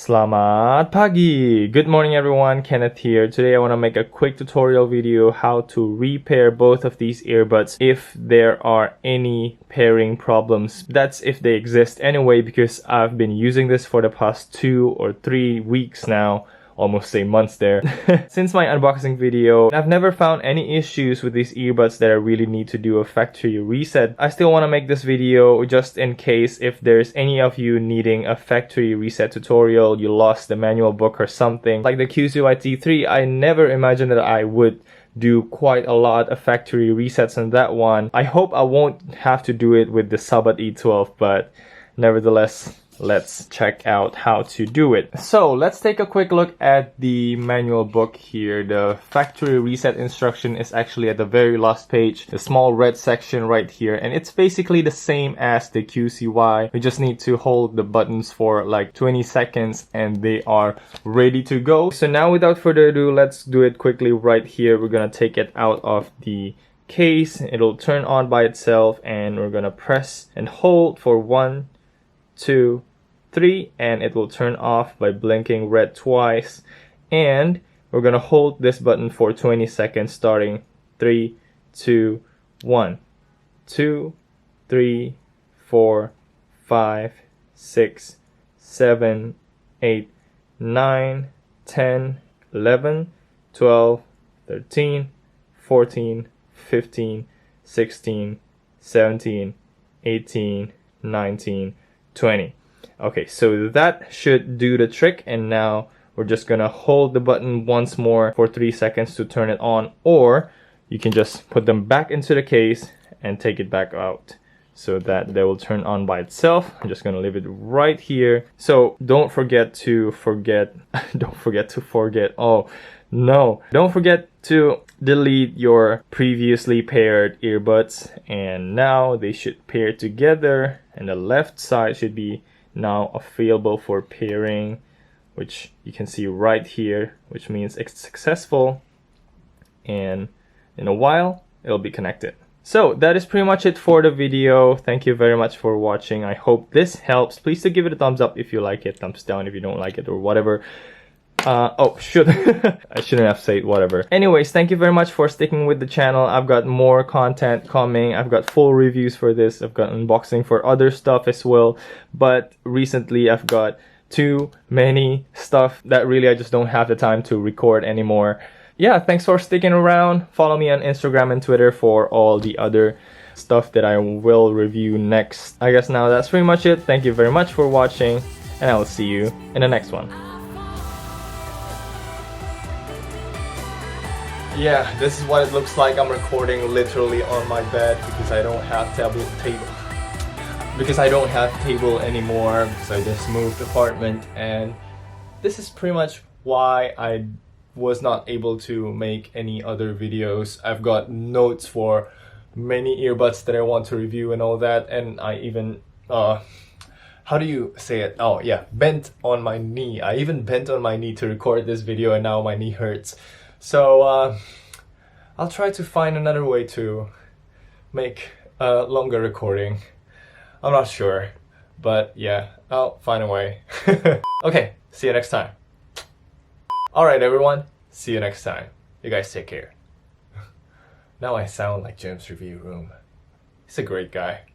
Selamat pagi! Good morning everyone, Kenneth here. Today I want to make a quick tutorial video how to repair both of these earbuds if there are any pairing problems. That's if they exist anyway, because I've been using this for the past 2 or 3 weeks now. Almost say months there. Since my unboxing video, I've never found any issues with these earbuds that I really need to do a factory reset. I still want to make this video just in case if there's any of you needing a factory reset tutorial, you lost the manual book or something. Like the QCY T3, I never imagined that I would do quite a lot of factory resets on that one. I hope I won't have to do it with the Sabbat E12, but nevertheless, let's check out how to do it. So let's take a quick look at the manual book here. The factory reset instruction is actually at the very last page, the small red section right here, and it's basically the same as the QCY. We just need to hold the buttons for like 20 seconds and they are ready to go. So now without further ado, let's do it quickly right here. We're gonna take it out of the case. It'll turn on by itself and we're gonna press and hold for 1, 2, 3, and it will turn off by blinking red twice. And we're gonna hold this button for 20 seconds starting 3, 2, 1, 2, 3, 4, 5, 6, 7, 8, 9, 10, 11, 12, 13, 14, 15, 16, 17, 18, 19, 20. Okay, so that should do the trick, and now we're just gonna hold the button once more for 3 seconds to turn it on, or you can just put them back into the case and take it back out so that they will turn on by itself. I'm just gonna leave it right here. So don't forget to delete your previously paired earbuds, and now they should pair together, and the left side should be now available for pairing, which you can see right here, which means it's successful, and in a while it'll be connected. So that is pretty much it for the video. Thank you very much for watching. I hope this helps. Please do give it a thumbs up if you like it, thumbs down if you don't like it, or whatever. I shouldn't have said whatever. Anyways, thank you very much for sticking with the channel. I've got more content coming. I've got full reviews for this. I've got unboxing for other stuff as well. But recently I've got too many stuff that really I just don't have the time to record anymore. Yeah, thanks for sticking around. Follow me on Instagram and Twitter for all the other stuff that I will review next. I guess now that's pretty much it. Thank you very much for watching, and I will see you in the next one. Yeah, this is what it looks like. I'm recording literally on my bed because I don't have table anymore, because I just moved apartment, and this is pretty much why I was not able to make any other videos. I've got notes for many earbuds that I want to review and all that, and I even how do you say it? Oh yeah, bent on my knee. I even bent on my knee to record this video, and now my knee hurts. So I'll try to find another way to make a longer recording. I'm not sure, but yeah, I'll find a way. Okay, see you next time. Alright everyone, see you next time. You guys take care. Now I sound like Jim's review room. He's a great guy.